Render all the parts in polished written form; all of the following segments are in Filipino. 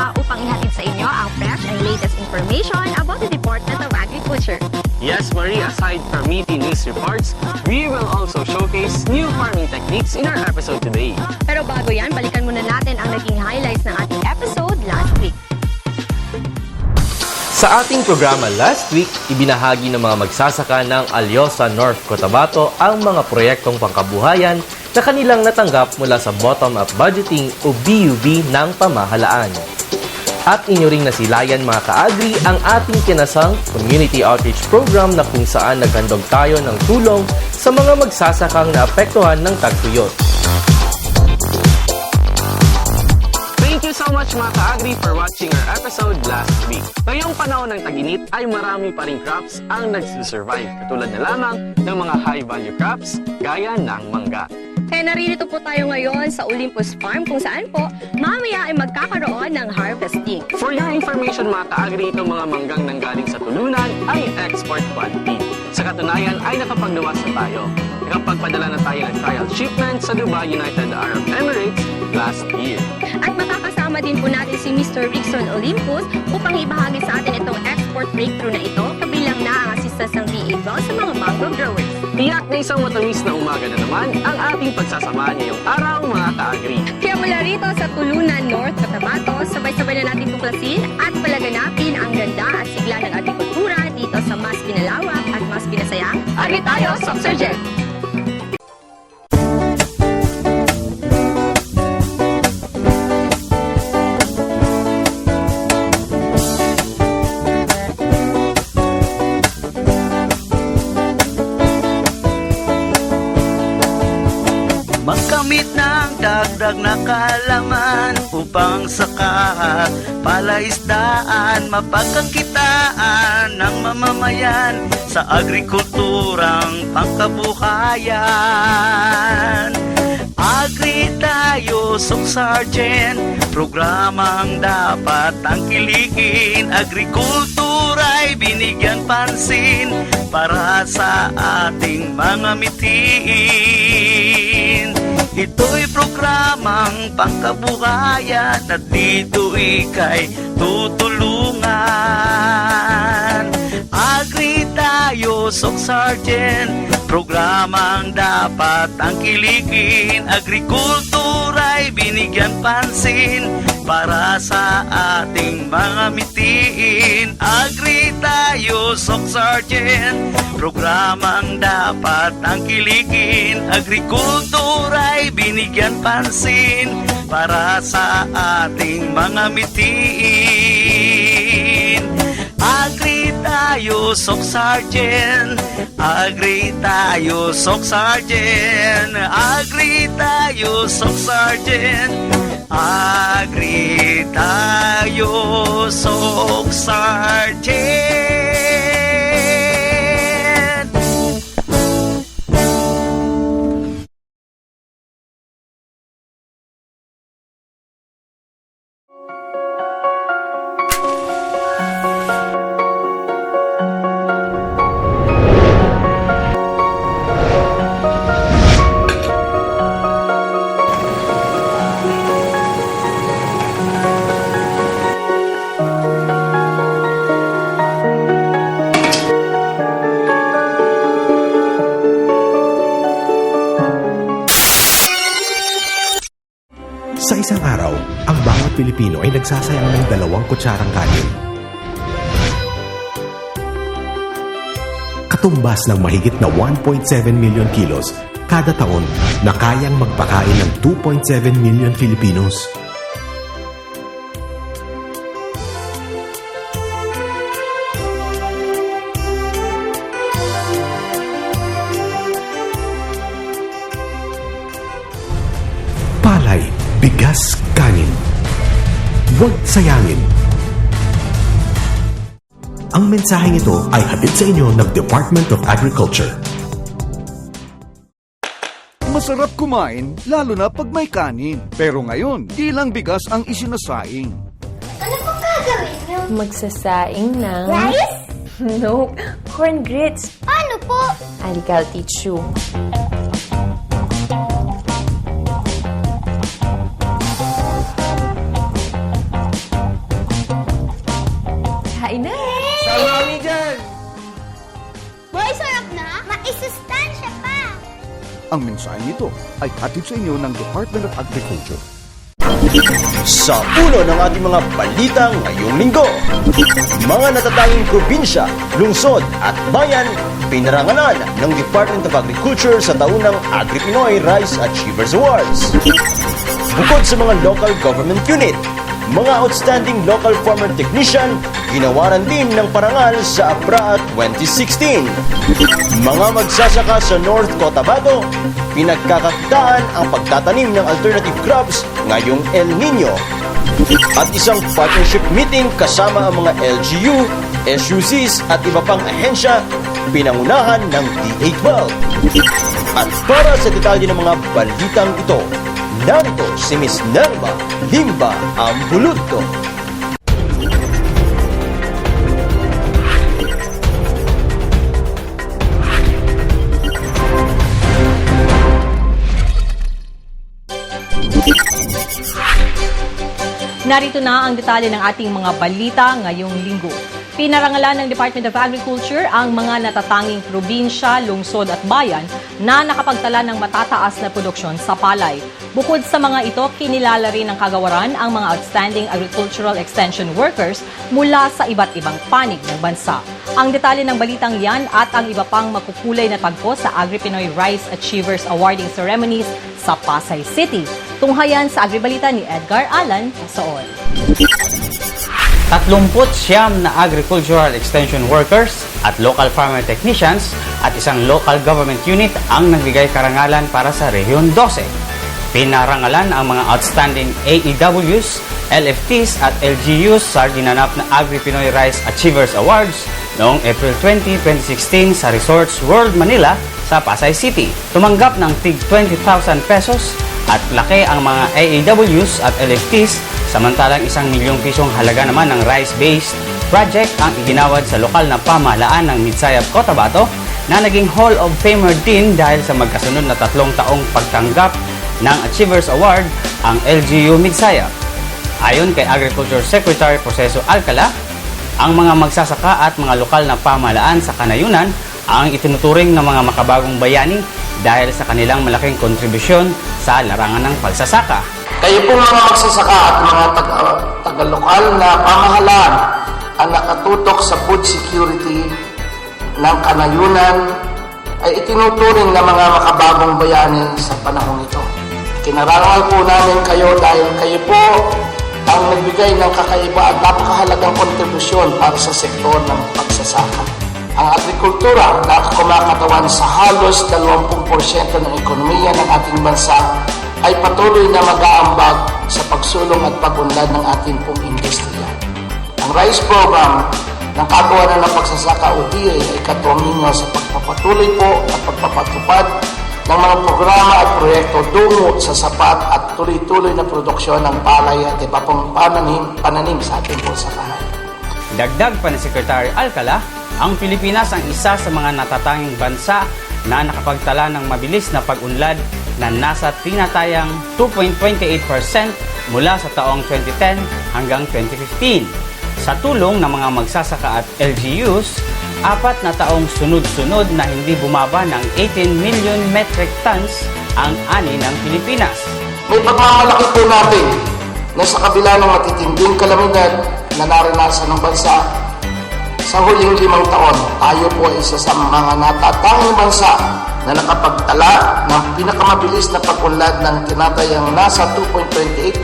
programa upang ihatid sa inyo ang fresh and latest information about the Department of Agriculture. Yes, Marie, aside from meaty news reports, we will also showcase new farming techniques in our episode today. Pero bago yan, balikan muna natin ang naging highlights ng ating episode last week. Sa ating programa last week, ibinahagi ng mga magsasaka ng Alyosa North Cotabato ang mga proyektong pangkabuhayan na kanilang natanggap mula sa Bottom-up Budgeting o BUB ng pamahalaan. At inyo ring nasilayan mga ka-agri ang ating kinasang Community Outreach Program na kung saan naghandog tayo ng tulong sa mga magsasakang naapektuhan ng tagtuyot. Thank you so much mga ka-agri for watching our episode last week. Ngayong panahon ng tag-init ay marami pa ring crops ang nagsusurvive, katulad na lamang ng mga high-value crops gaya ng mangga. Kaya naririto po tayo ngayon sa Olympus Farm kung saan po mamaya ay magkakaroon ng harvesting. For your information mga ka-agri, itong mga manggang nanggaling sa tulunan ay export quality. Sa katunayan ay nakapagluwas na tayo. Nakapagpadala na tayo ng trial shipment sa Dubai, United Arab Emirates last year. At makakasama din po natin si Mr. Rickson Olympus upang ibahagi sa atin itong export breakthrough na ito, kabilang na ang assistance ng DA sa mga mango growers. Tiyak na isang matamis na umaga na naman ang ating pagsasamahan ngayong araw mga ka-agri. Kaya mula rito sa Tulunan North Cotabato, sabay-sabay na natin tuklasin at palaganapin ang ganda at sigla ng agrikultura dito sa mas pinalawak at mas pinasayang Agri Tayo Subsurgent! Magkamit ng dagdag na kalaman upang sa kahat palaisdaan mapagkakitaan ng mamamayan sa agrikulturang pangkabuhayan. Agri Tayo Subsurgent, programang dapat tangkilikin. Agrikultura'y binigyan pansin para sa ating mga mitiin. Ito'y programang pangkabuhayan at dito ika'y tutulungan. Agri Tayo Subsurgent, programang dapat tangkilikin. Agrikultura'y binigyan pansin para sa ating mga mitiin. Agri Tayo Subsurgent, programang dapat tangkilikin. Agrikultura'y binigyan pansin para sa ating mga mitiin. Agri Tayo Subsurgent, Agri Tayo Subsurgent, Agri Tayo Subsurgent, Agri Tayo Subsurgent. Sa isang araw, ang bawat Pilipino ay nagsasayang ng 2 kutsarang kanin. Katumbas ng mahigit na 1.7 million kilos kada taon na kayang magpakain ng 2.7 million Filipinos. Palay, bigas, kanin. Huwag sayangin. Ang mensaheng ito ay hatid sa inyo ng Department of Agriculture. Masarap kumain, lalo na pag may kanin. Pero ngayon, di lang bigas ang isinasaing. Ano pong gagawin niyo? Magsasaing ng... Rice? No, corn grits. Ano po? Halika, I'll teach you. Kain na! Boy, sarap na? Maisustansya pa. Ang mensaheng ito ay hatid sa inyo ng Department of Agriculture. Sa ulo ng ating mga balita ngayong linggo, mga natatanging probinsya, lungsod at bayan pinarangalan ng Department of Agriculture sa taunang Agri-Pinoy Rice Achievers Awards. Bukod sa mga local government unit, mga outstanding local farmer technician ginawaran din ng parangal sa APRA 2016. Mga magsasaka sa North Cotabato, pinagkakakitaan ang pagtatanim ng alternative crops ngayong El Nino. At isang partnership meeting kasama ang mga LGU, SUCs at iba pang ahensya pinangunahan ng DA12. At para sa detalye ng mga balitang ito, narito si Miss Nerva Limba Ambuludto. Narito na ang detalye ng ating mga balita ngayong linggo. Pinarangalan ng Department of Agriculture ang mga natatanging probinsya, lungsod at bayan na nakapagtala ng matataas na produksyon sa palay. Bukod sa mga ito, kinilala rin ng kagawaran ang mga outstanding agricultural extension workers mula sa iba't ibang panig ng bansa. Ang detalye ng balitang yan at ang iba pang makukulay na tagpo sa Agri-Pinoy Rice Achievers Awarding Ceremonies sa Pasay City. Tunghayan sa Agribalita ni Edgar Alan Sool. 39 na agricultural extension workers at local farmer technicians at isang local government unit ang nagbigay karangalan para sa Rehiyon 12. Pinarangalan ang mga outstanding AEWs, LFTs at LGUs sa ginanap na Agri-Pinoy Rice Achievers Awards noong April 20, 2016 sa Resorts World Manila sa Pasay City. Tumanggap ng tig 20,000 pesos at laki ang mga AEWs at LFTs, samantalang 1 milyong pisong halaga naman ng rice-based project ang iginawad sa lokal na pamahalaan ng Midsayap, Cotabato na naging Hall of Famer din dahil sa magkasunod na 3 taong pagtanggap ng Achievers Award ang LGU Midsayap. Ayon kay Agriculture Secretary Proceso Alcala, ang mga magsasaka at mga lokal na pamahalaan sa kanayunan ang itinuturing ng mga makabagong bayani dahil sa kanilang malaking kontribusyon sa larangan ng pagsasaka. Kayo po mga magsasaka at mga taga-lokal na pamahalaan ang nakatutok sa food security ng kanayunan ay itinuturing ng mga makabagong bayani sa panahon ito. Kinarangal po namin kayo dahil kayo po ang nagbigay ng kakaiba at napakahalagang kontribusyon para sa sektor ng pagsasaka. Ang agrikultura na kumakatawan sa halos 20% ng ekonomiya ng ating bansa ay patuloy na mag-aambag sa pagsulong at pag-unlad ng ating pong industriya. Ang RICE program ng Kagawaran ng Pagsasaka o DA ay katuwang ninyo sa pagpapatuloy po at pagpapatupad ng mga programa at proyekto tungo sa sapat at tuloy-tuloy na produksyon ng palay at iba pong pananim sa ating pagsasakahan. Dagdag pa ni Secretary Alcala, ang Pilipinas ang isa sa mga natatanging bansa na nakapagtala ng mabilis na pag-unlad na nasa tinatayang 2.28% mula sa taong 2010 hanggang 2015. Sa tulong ng mga magsasaka at LGUs, 4 na taong sunod-sunod na hindi bumaba ng 18 million metric tons ang ani ng Pilipinas. May pagmamalaki po natin na sa kabila ng matitinding kalamidad na naranasan ng bansa, sa huling 5 taon, tayo po ay isa sa mga natatanging bansa na nakapagtala ng pinakamabilis na pag-unlad ng tinatayang nasa 2.28%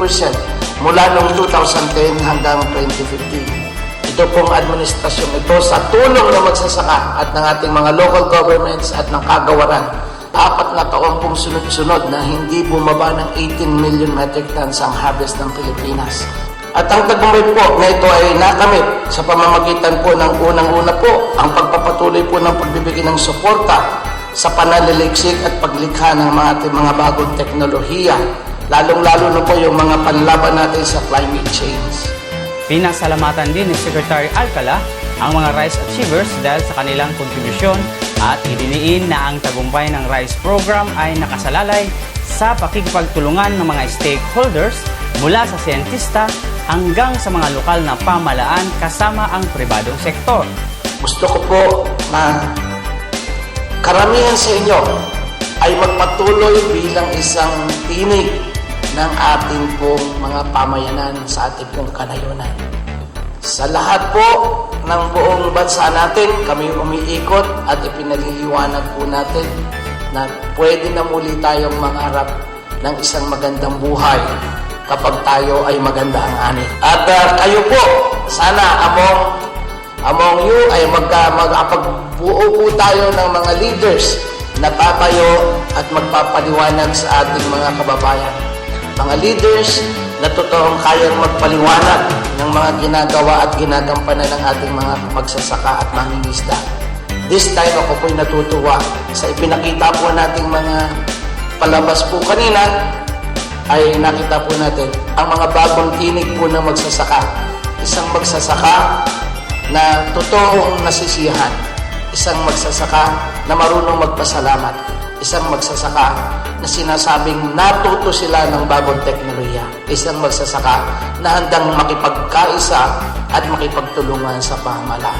mula noong 2010 hanggang 2015. Ito pong administrasyon ito sa tulong ng magsasaka at ng ating mga local governments at ng kagawaran. 4 na taon pong sunod-sunod na hindi bumaba ng 18 million metric tons ang harvest ng Pilipinas. At ang tagumpay po na ito ay nakamit sa pamamagitan po ng unang-una po ang pagpapatuloy po ng pagbibigay ng suporta sa pananaliksik at paglikha ng mga bagong teknolohiya, lalong-lalo na po yung mga panlaban natin sa climate change. Pinasalamatan din ni Secretary Alcala ang mga Rice Achievers dahil sa kanilang kontribusyon at idiniin na ang tagumpay ng Rice Program ay nakasalalay sa pakikipagtulungan ng mga stakeholders mula sa siyentista, hanggang sa mga lokal na pamahalaan kasama ang pribadong sektor. Gusto ko po na karamihan sa inyo ay magpatuloy bilang isang tinig ng ating pong mga pamayanan sa ating pong kanayunan. Sa lahat po ng buong bansa natin, kami umiikot at ipinagliliwanag po natin na pwede na muli tayong mangarap ng isang magandang buhay kapag tayo ay maganda ang ani. At kayo po, sana among you ay magkapagbuo po tayo ng mga leaders na tatayo at magpapaliwanag sa ating mga kababayan. Mga leaders na totoong kayang magpaliwanag ng mga ginagawa at ginagampanan ng ating mga magsasaka at mangingisda. This time ako po'y natutuwa sa ipinakita po nating mga palabas po kanina ay nakita po natin ang mga bagong tinig po ng magsasaka. Isang magsasaka na totoong nasisiyahan. Isang magsasaka na marunong magpasalamat. Isang magsasaka na sinasabing natuto sila ng bagong teknolohiya. Isang magsasaka na handang makipagkaisa at makipagtulungan sa pamahalaan.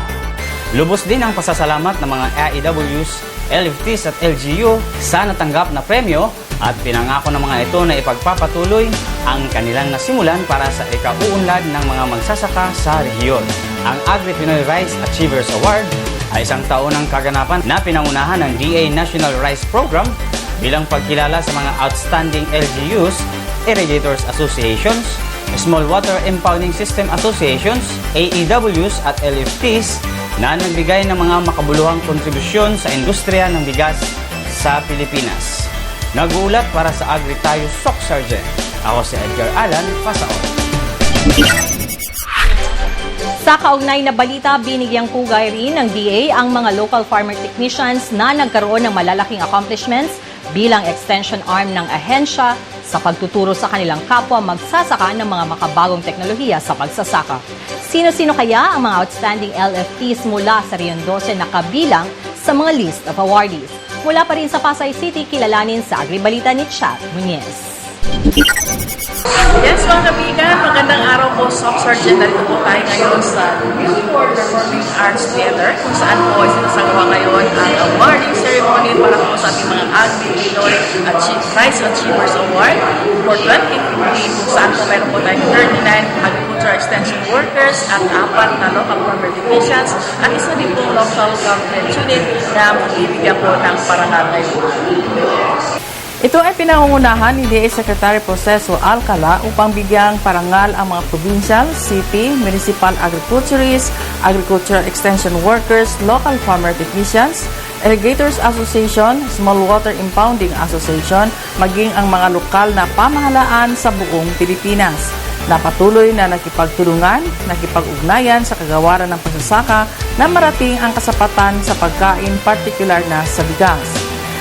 Lubos din ang pasasalamat ng mga AEWs, LFTs at LGU sa natanggap na premyo at pinangako ng mga ito na ipagpapatuloy ang kanilang nasimulan para sa ikauunlad ng mga magsasaka sa rehiyon. Ang Agri-Pinoy Rice Achievers Award ay isang taonang kaganapan na pinangunahan ng DA National Rice Program bilang pagkilala sa mga outstanding LGUs, Irrigators Associations, Small Water Impounding System Associations, AEWs at LFTs na nagbigay ng mga makabuluhang kontribusyon sa industriya ng bigas sa Pilipinas. Nag-uulat para sa Agri Tayo Soc Sergeant. Ako si Edgar Alan Pasaon. Sa kaugnay na balita, binigyang pugay rin ng DA ang mga local farmer technicians na nagkaroon ng malalaking accomplishments bilang extension arm ng ahensya sa pagtuturo sa kanilang kapwa magsasaka ng mga makabagong teknolohiya sa pagsasaka. Sino-sino kaya ang mga outstanding LFTs mula sa Rion 12 na kabilang sa mga list of awardees? Mula pa rin sa Pasay City, kilalanin sa Agribalita ni Chat Muñez. Yes, mga kaibigan, magandang araw po, Soc Sergeant. Narito po tayo ngayon sa Newport Performing Arts Theater kung saan po ay sinasagawa ngayon ang awarding ceremony para po sa ating mga Agri-Pinoy Rice Achievers Award for 2015 kung saan po meron po tayong 39 agriculture extension workers at 4 na local farmer technicians at isa din po local government unit na magbibigyan po ng parangal ngayon. Ito ay pinangungunahan ni DA Secretary Proceso Alcala upang bigyang parangal ang mga provincial, city, municipal agriculturists, agriculture extension workers, local farmer technicians, Irrigators Association, Small Water Impounding Association, maging ang mga lokal na pamahalaan sa buong Pilipinas na patuloy na nakipagtulungan, nakipag-ugnayan sa kagawaran ng pagsasaka na marating ang kasapatan sa pagkain, partikular na sa bigas.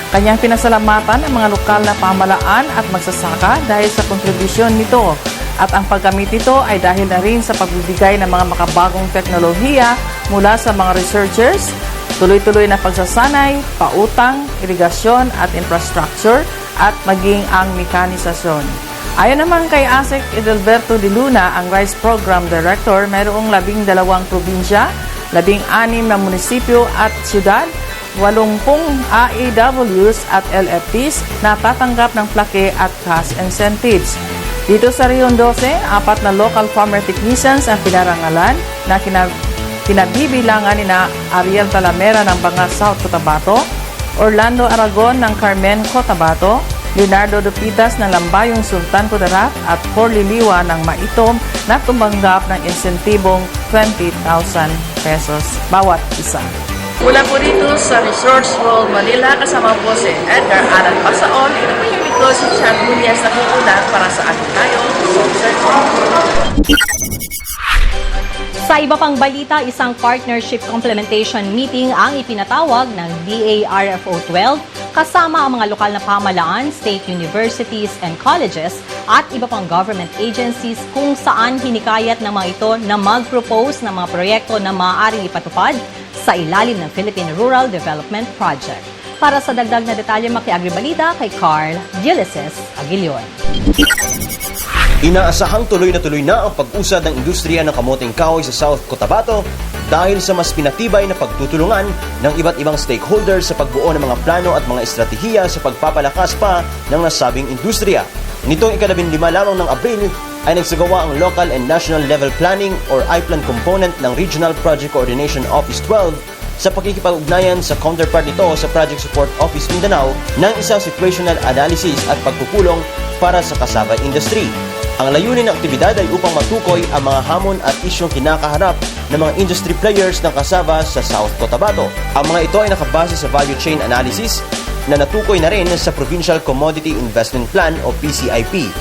Kanyang pinasalamatan ang mga lokal na pamahalaan at magsasaka dahil sa kontribusyon nito at ang paggamit nito ay dahil na rin sa pagbibigay ng mga makabagong teknolohiya mula sa mga researchers, tuloy-tuloy na pagsasanay, pautang, irigasyon at infrastructure at maging ang mekanisasyon. Ayon naman kay ASEC Edelberto de Luna, ang Rice Program Director, mayroong 12 probinsya, 16 na munisipyo at siyudad, 80 AEWs at LFTs na tatanggap ng plaque at cash incentives. Dito sa Rion 12, 4 na local farmer technicians ang pinarangalan na kinabibilangan ni Ariel Talamera ng Bangas South Cotabato, Orlando Aragon ng Carmen Cotabato, Leonardo Dupitas ng Lambayong Sultan Kudarat at Corly Liwa ng Maitom na tumanggap ng insentibong 20,000 pesos bawat isa. Mula po dito sa Resorts World Manila, kasama po si Edgar Alan Pasaon. Ito po yung ito si Chat Muñez na kukulat para sa atin tayo. Sa iba pang balita, isang partnership complementation meeting ang ipinatawag ng DARFO 12 kasama ang mga lokal na pamahalaan, state universities and colleges at iba pang government agencies kung saan hinikayat ng mga ito na mag-propose ng mga proyekto na maaaring ipatupad sa ilalim ng Philippine Rural Development Project. Para sa dagdag na detalye, maki-Agribalita kay Carl Ulysses Aguilion. Inaasahang tuloy na ang pag-usad ng industriya ng kamoteng kahoy sa South Cotabato dahil sa mas pinatibay na pagtutulungan ng iba't ibang stakeholders sa pagbuo ng mga plano at mga estratehiya sa pagpapalakas pa ng nasabing industriya. Nitong 15 lamang ng Abril ay nagsagawa ang Local and National Level Planning or IPLAN component ng Regional Project Coordination Office 12 sa pakikipag-ugnayan sa counterpart nito sa Project Support Office Mindanao ng isang situational analysis at pagpupulong para sa cassava industry. Ang layunin ng aktibidad ay upang matukoy ang mga hamon at isyong kinakaharap ng mga industry players ng cassava sa South Cotabato. Ang mga ito ay nakabase sa value chain analysis na natukoy na rin sa Provincial Commodity Investment Plan o PCIP.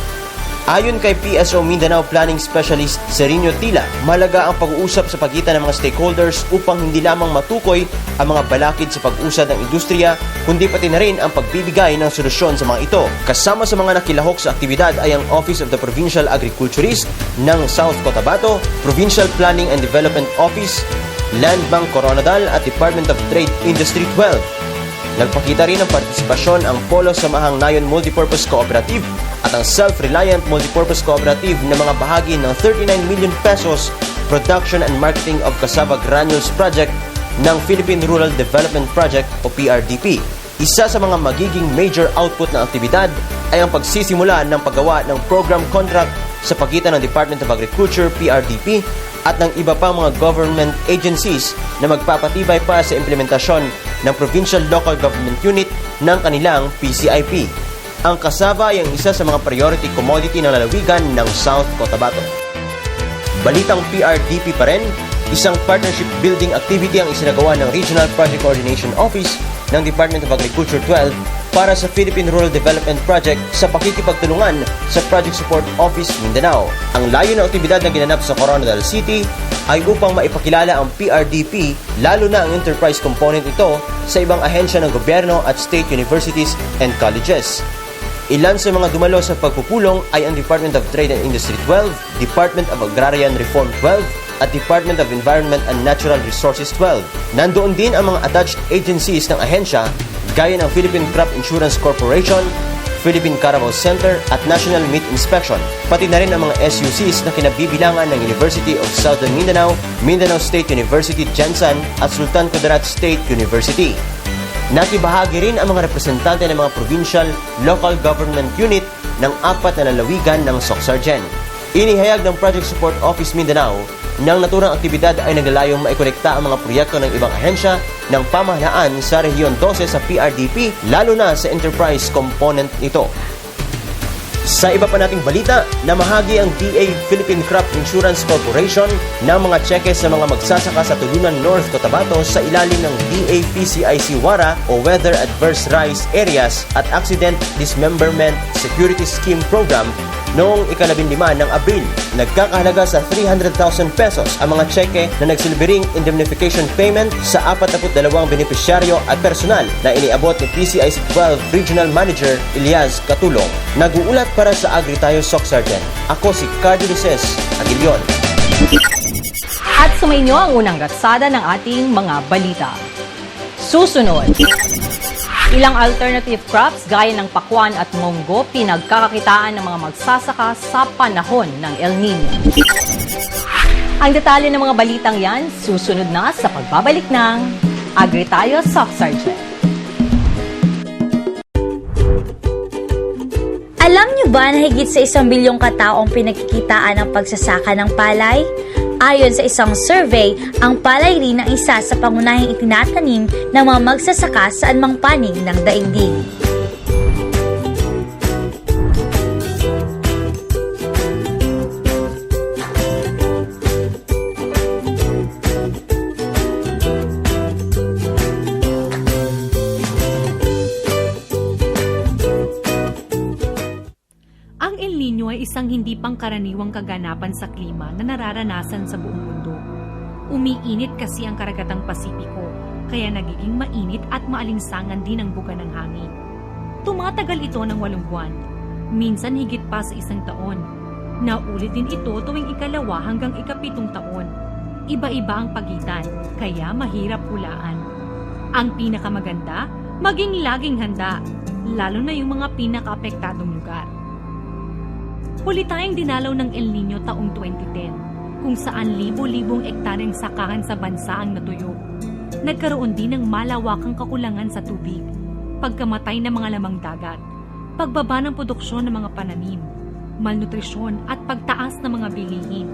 Ayon kay PSO Mindanao Planning Specialist Serino Tila, mahalaga ang pag-uusap sa pagitan ng mga stakeholders upang hindi lamang matukoy ang mga balakid sa pag-usad ng industriya, kundi pati na rin ang pagbibigay ng solusyon sa mga ito. Kasama sa mga nakilahok sa aktibidad ay ang Office of the Provincial Agriculturist ng South Cotabato, Provincial Planning and Development Office, Land Bank Coronadal at Department of Trade Industry 12. Nagpakita rin ng partisipasyon ang Polo Samahang Nayon Multipurpose Cooperative at ang Self-Reliant Multipurpose Cooperative na mga bahagi ng 39 million pesos Production and Marketing of Cassava Granules Project ng Philippine Rural Development Project o PRDP. Isa sa mga magiging major output ng aktibidad ay ang pagsisimula ng paggawa ng program contract sa pagitan ng Department of Agriculture, PRDP, at ng iba pang mga government agencies na magpapatibay pa sa implementasyon ng Provincial Local Government Unit ng kanilang PCIP. Ang cassava ay ang isa sa mga priority commodity ng lalawigan ng South Cotabato. Balitang PRDP pa rin, isang partnership building activity ang isinagawa ng Regional Project Coordination Office ng Department of Agriculture 12 para sa Philippine Rural Development Project sa pakikipagtulungan sa Project Support Office Mindanao. Ang layo ng aktibidad na ginanap sa Coronadal City ay upang maipakilala ang PRDP, lalo na ang enterprise component ito, sa ibang ahensya ng gobyerno at state universities and colleges. Ilan sa mga dumalo sa pagpupulong ay ang Department of Trade and Industry 12, Department of Agrarian Reform 12, at Department of Environment and Natural Resources 12. Nandoon din ang mga attached agencies ng ahensya gaya ng Philippine Crop Insurance Corporation, Philippine Carabao Center at National Meat Inspection, pati na rin ang mga SUCs na kinabibilangan ng University of Southern Mindanao, Mindanao State University Jensan at Sultan Kudarat State University. Nakibahagi rin ang mga representante ng mga provincial local government unit ng 4 na lalawigan ng Socsargen. Inihayag ng Project Support Office Mindanao nang naturang aktibidad ay naglalayong maikonekta ang mga proyekto ng ibang ahensya ng pamahalaan sa Rehiyon 12 sa PRDP, lalo na sa enterprise component nito. Sa iba pa nating balita, namahagi ang DA Philippine Crop Insurance Corporation ng mga tseke sa mga magsasaka sa Tulunan North Cotabato sa ilalim ng DA PCIC WARA o Weather Adverse Rice Areas at Accident Dismemberment Security Scheme Program noong 15 ng Abril. Nagkakahalaga sa 300,000 pesos ang mga tseke na nagsilbing indemnification payment sa 42 benepisyaryo at personal na iniabot ni PCIC 12 Regional Manager Elias Catulong. Nag-uulat para sa Agri-Tayo Socsargen. Ako si Cardi Luces Aguilion. At sumainyo ang unang raksada ng ating mga balita. Susunod. Ilang alternative crops gaya ng pakwan at munggo pinagkakakitaan ng mga magsasaka sa panahon ng El Nino. Ang detalye ng mga balitang yan susunod na sa pagbabalik ng Agri-Tayo Socsargen. Alam niyo ba na higit sa 1 bilyong kataong pinagkikitaan ang pagsasaka ng palay? Ayon sa isang survey, ang palay rin ang isa sa pangunahing itinatanim ng mga magsasaka sa anumang panig ng daigdig. Ang El Nino ay isang hindi pangkaraniwang kaganapan sa klima na nararanasan sa buong mundo. Umiinit kasi ang karagatang Pasipiko, kaya nagiging mainit at maalinsangan din ang buga ng hangin. Tumatagal ito ng 8 buwan, minsan higit pa sa 1 taon. Naulit din ito tuwing 2 hanggang 7 taon. Iba-iba ang pagitan, kaya mahirap hulaan. Ang pinakamaganda, maging laging handa, lalo na yung mga pinakaapektadong lugar. Huli tayong dinalaw ng El Nino taong 2010, kung saan libo-libong ektaryang sakahan sa bansa ang natuyo. Nagkaroon din ng malawakang kakulangan sa tubig, pagkamatay ng mga lamang dagat, pagbaba ng produksyon ng mga pananim, malnutrisyon at pagtaas ng mga bilihin.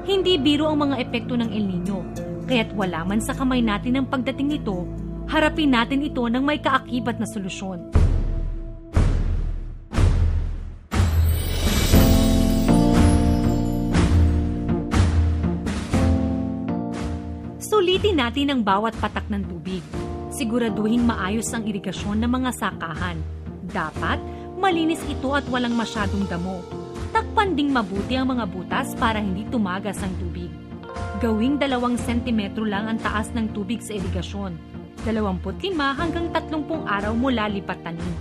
Hindi biro ang mga epekto ng El Nino, kaya't wala man sa kamay natin ang pagdating nito, harapin natin ito ng may kaakibat na solusyon. Sulitin natin ang bawat patak ng tubig. Siguraduhin maayos ang irigasyon ng mga sakahan. Dapat malinis ito at walang masyadong damo. Takpan ding mabuti ang mga butas para hindi tumagas ang tubig. Gawing 2 sentimetro lang ang taas ng tubig sa irigasyon. 25 hanggang 30 araw mula lipat tanim.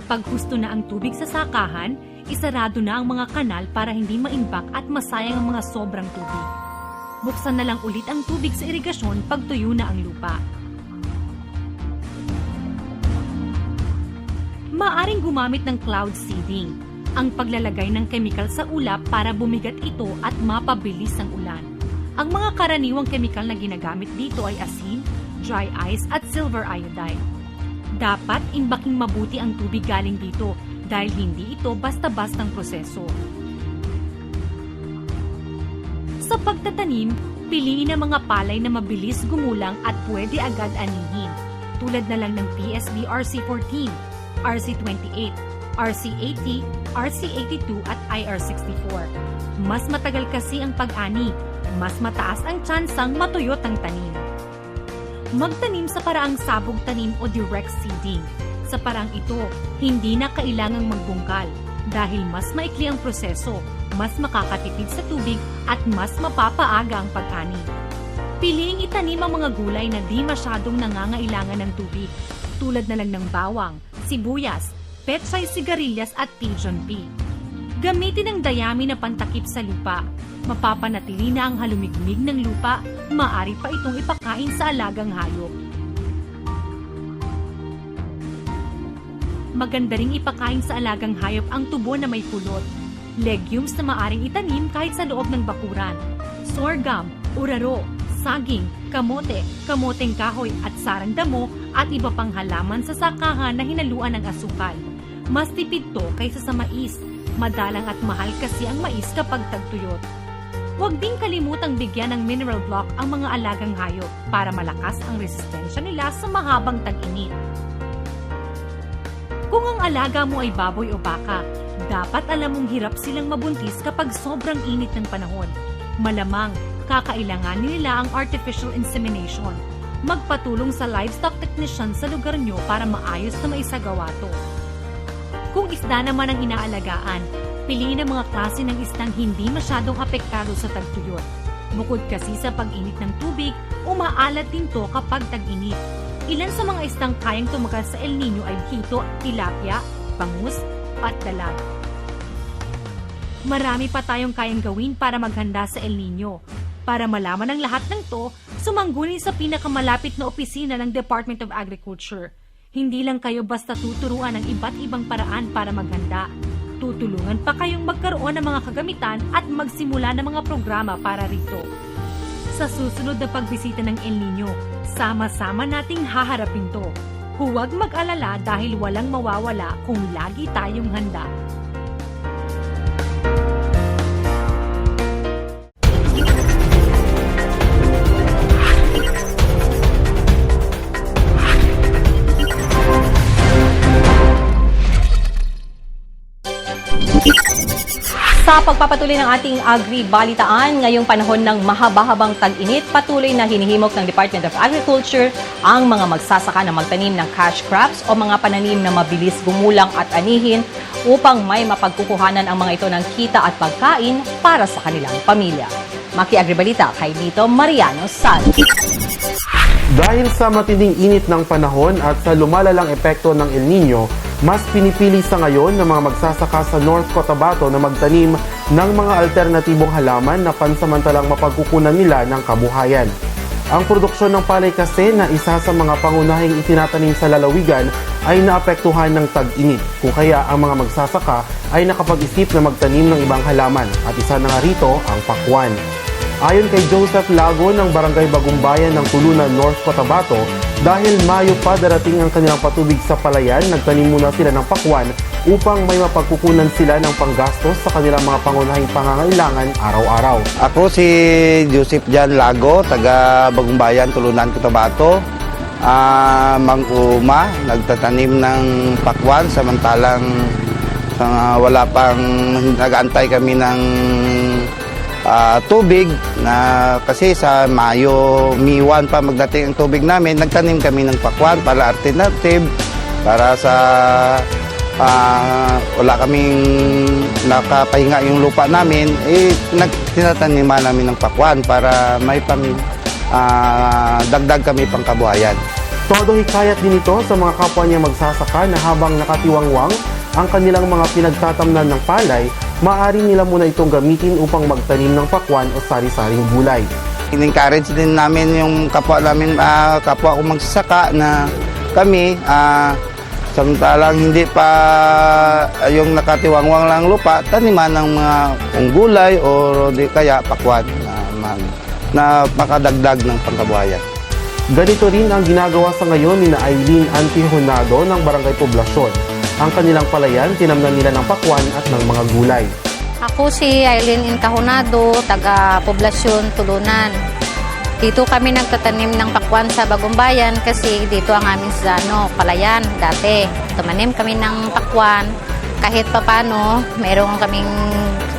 Pag husto na ang tubig sa sakahan, isarado na ang mga kanal para hindi maimbak at masayang ang mga sobrang tubig. Buksan na lang ulit ang tubig sa irigasyon pag tuyo na ang lupa. Maaring gumamit ng cloud seeding, ang paglalagay ng chemical sa ulap para bumigat ito at mapabilis ang ulan. Ang mga karaniwang chemical na ginagamit dito ay asin, dry ice at silver iodide. Dapat imbaking mabuti ang tubig galing dito dahil hindi ito basta-bastang proseso. Sa pagtatanim, piliin ang mga palay na mabilis gumulang at pwede agad anihin, tulad na lang ng PSB RC14, RC28, RC80, RC82 at IR64. Mas matagal kasi ang pag-ani, mas mataas ang tsansang matuyot ang tanim. Magtanim sa paraang sabog tanim o direct seeding. Sa paraang ito, hindi na kailangang magbungkal dahil mas maikli ang proseso, mas makakatipid sa tubig at mas mapapaaga ang pag-ani. Piliing itanim ang mga gulay na di masyadong nangangailangan ng tubig, tulad na lang ng bawang, sibuyas, pechay sigarilyas at pigeon pea. Gamitin ang dayami na pantakip sa lupa. Mapapanatili na ang halumigmig ng lupa, maaari pa itong ipakain sa alagang hayop. Maganda ring ipakain sa alagang hayop ang tubo na may pulot. Legumes na maaring itanim kahit sa loob ng bakuran. Sorghum, uraro, saging, kamote, kamoteng kahoy at sarang damo at iba pang halaman sa sakahan na hinaluan ng asukal. Mas tipid to kaysa sa mais. Madalang at mahal kasi ang mais kapag tagtuyot. Huwag ding kalimutang bigyan ng mineral block ang mga alagang hayop para malakas ang resistensya nila sa mahabang tag-init. Kung ang alaga mo ay baboy o baka, dapat alam mong hirap silang mabuntis kapag sobrang init ng panahon. Malamang, kakailanganin nila ang artificial insemination. Magpatulong sa livestock technician sa lugar nyo para maayos na maisagawa to. Kung isda naman ang inaalagaan, piliin ang mga klase ng isdang hindi masyadong apektado sa tagtuyot. Bukod kasi sa pag-init ng tubig, umaalat din to kapag tag-init. Ilan sa mga isdang kayang tumagal sa El Nino ay hito, tilapia, bangus, at dalag. Marami pa tayong kayang gawin para maghanda sa El Nino. Para malaman ang lahat ng to, sumangguni sa pinakamalapit na opisina ng Department of Agriculture. Hindi lang kayo basta tuturuan ng iba't ibang paraan para maghanda. Tutulungan pa kayong magkaroon ng mga kagamitan at magsimula ng mga programa para rito. Sa susunod na pagbisita ng El Nino, sama-sama nating haharapin to. Huwag mag-alala dahil walang mawawala kung lagi tayong handa. Sa pagpapatuloy ng ating agri-balitaan, ngayong panahon ng mahaba-habang tag-init, patuloy na hinihimok ng Department of Agriculture ang mga magsasaka na magtanim ng cash crops o mga pananim na mabilis gumulang at anihin upang may mapagkukuhanan ang mga ito ng kita at pagkain para sa kanilang pamilya. Maki-agribalita kay Nito Mariano Sal. Dahil sa matinding init ng panahon at sa lumalalang epekto ng El Nino, mas pinipili sa ngayon ng mga magsasaka sa North Cotabato na magtanim ng mga alternatibong halaman na pansamantalang mapagkukunan nila ng kabuhayan. Ang produksyon ng palay kasi na isa sa mga pangunahing itinatanim sa lalawigan ay naapektuhan ng tag-init. Kung kaya ang mga magsasaka ay nakapag-isip na magtanim ng ibang halaman at isa na nga rito ang pakwan. Ayon kay Joseph Lago ng Barangay Bagumbayan ng Tulunan, North Cotabato, dahil Mayo pa darating ang kanilang patubig sa palayan, nagtanim muna sila ng pakwan upang may mapagkukunan sila ng panggastos sa kanilang mga pangunahing pangangailangan araw-araw. Ako si Joseph Jan Lago, taga Bagumbayan, Tulunan, Cotabato. Mang-uma, nagtatanim ng pakwan samantalang wala pang nag-aantay kami ng tubig na kasi sa Mayo, Mi-1 pa magdating ang tubig namin, nagtanim kami ng pakwan para alternative para sa wala kaming nakapahinga yung lupa namin, tinataniman namin ng pakwan para may dagdag kami pang kabuhayan. Todo hikayat din ito sa mga kapwa niya magsasaka na habang nakatiwangwang ang kanilang mga pinagtatamnan ng palay, maaari nila muna itong gamitin upang magtanim ng pakwan o sari-saring gulay. In-encourage din namin yung kapwa namin, kapwa kong magsasaka na kami, samantalang hindi pa yung nakatiwangwang lang lupa, taniman ng mga gulay o di kaya pakwan na makadagdag ng pangkabuhayan. Ganito rin ang ginagawa sa ngayon ni Aileen Antihonado ng Barangay Poblasyon. Ang kanilang palayan, tinamnan nila ng pakwan at ng mga gulay. Ako si Aileen Antihonado, taga Poblasyon, Tulunan. Dito kami nagtatanim ng pakwan sa Bagumbayan kasi dito ang aming palayan dati. Tumanim kami ng pakwan. Kahit papano, mayroon kaming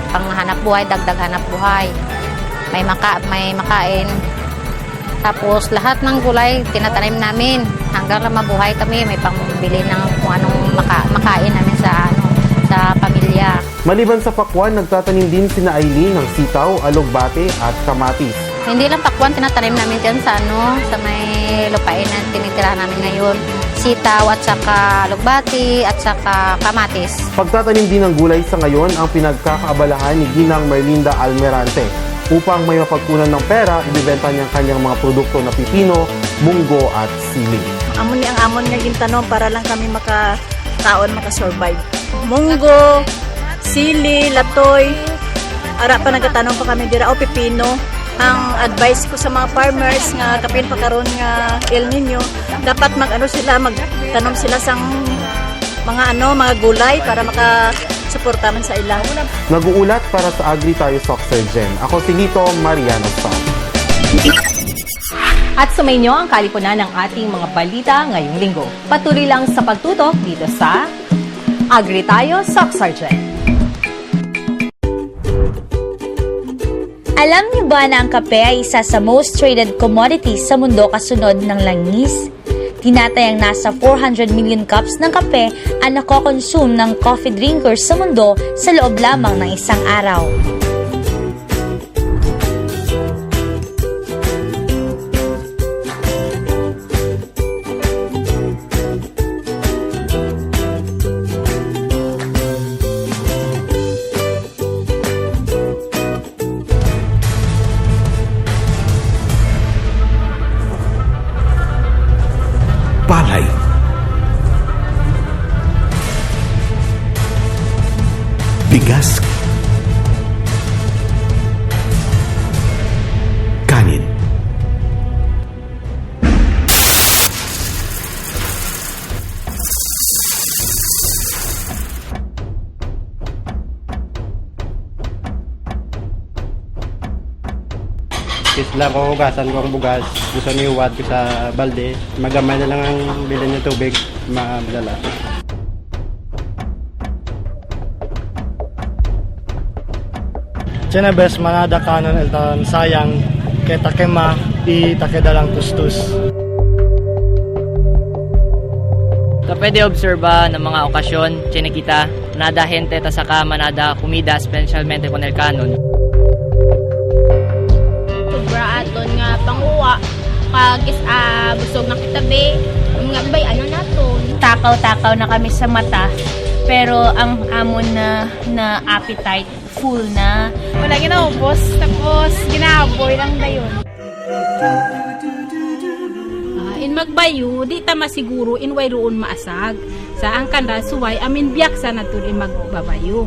panghanap buhay, dagdag hanap buhay. May makain. Tapos lahat ng gulay tinatanim namin hanggang mabuhay kami, may pangbili ng kung anong makain namin sa pamilya. Maliban sa pakwan, nagtatanim din sina Aileen ng sitaw, alugbate at kamatis. Hindi lang pakwan tinatanim namin diyan sa may lupain na tinitirahan namin ngayon. Sitaw at saka alugbate at saka kamatis. Pagtatanim din ng gulay sa ngayon ang pinagkakaabalahan ni Ginang Merlinda Almerante. Upang may mapagkunan ng pera, ibibenta niya ang kanyang mga produkto na pipino, munggo at sili. Amon ni ang amon nga gintanom para lang kami makasurvive. Munggo, sili, latoy, ara pa nagatanom pa kami dira o pipino. Ang advice ko sa mga farmers nga kapin pa karon nga El Nino, dapat magtanom sila sang mga gulay para suportahan sa ilang. Nag-uulat para sa Agri Tayo Soccer Gen. Ako si Lito Mariano Sa. At sumainyo ang kalipunan ng ating mga balita ngayong linggo. Patuloy lang sa pagtutok dito sa Agri Tayo Soccer Gen. Alam niyo ba na ang kape ay isa sa most traded commodities sa mundo kasunod ng langis? Tinatayang nasa 400 million cups ng kape ang nakokonsume ng coffee drinkers sa mundo sa loob lamang ng isang araw. Palay, bigas, kanin, Isla ko hugasan ko ang bugas, gusto niuwad ko sa balde, magamay na lang ang bilhin ng tubig, madala. Tiyan na bes, manada kanon elton sayang, kaya takema, di takedalang tustus. Sa pwede obserba ng mga okasyon, tiyan kita, nada gente ta saka manada kumida, specialmente con el kanon. Aton nga panguwa pag busog na kitabi mga bay naton takaw-takaw na kami sa mata pero ang amon na appetite full na wala ginaubos tapos ginahaboy lang dayon. magbayo, di ta masiguro in way roon maasag. Sa ang kanda suway amin biyak sa natur magbabayo.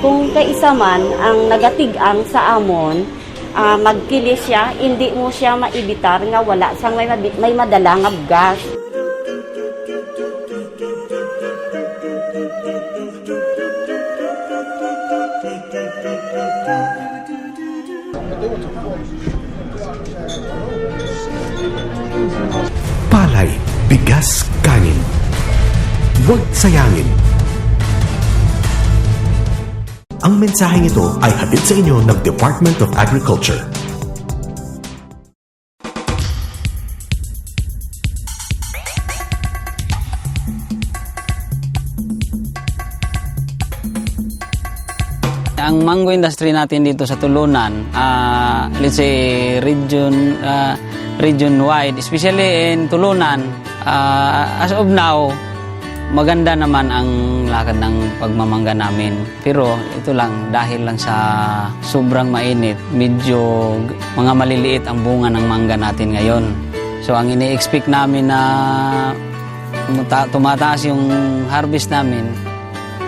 Kung kaisa man ang nagatigang sa amon, magkilis siya, hindi mo siya maibitar nga wala sang may madala nga gas. Palay, bigas, kanin. Huwag sayangin. Ang mensaheng ito ay hatid sa inyo ng Department of Agriculture. Ang mango industry natin dito sa Tulunan, let's say region-wide, especially in Tulunan, as of now, maganda naman ang lakad ng pagmamangga namin. Pero ito lang, dahil lang sa sobrang mainit, medyo mga maliliit ang bunga ng mangga natin ngayon. So ang ini-expect namin na tumataas yung harvest namin,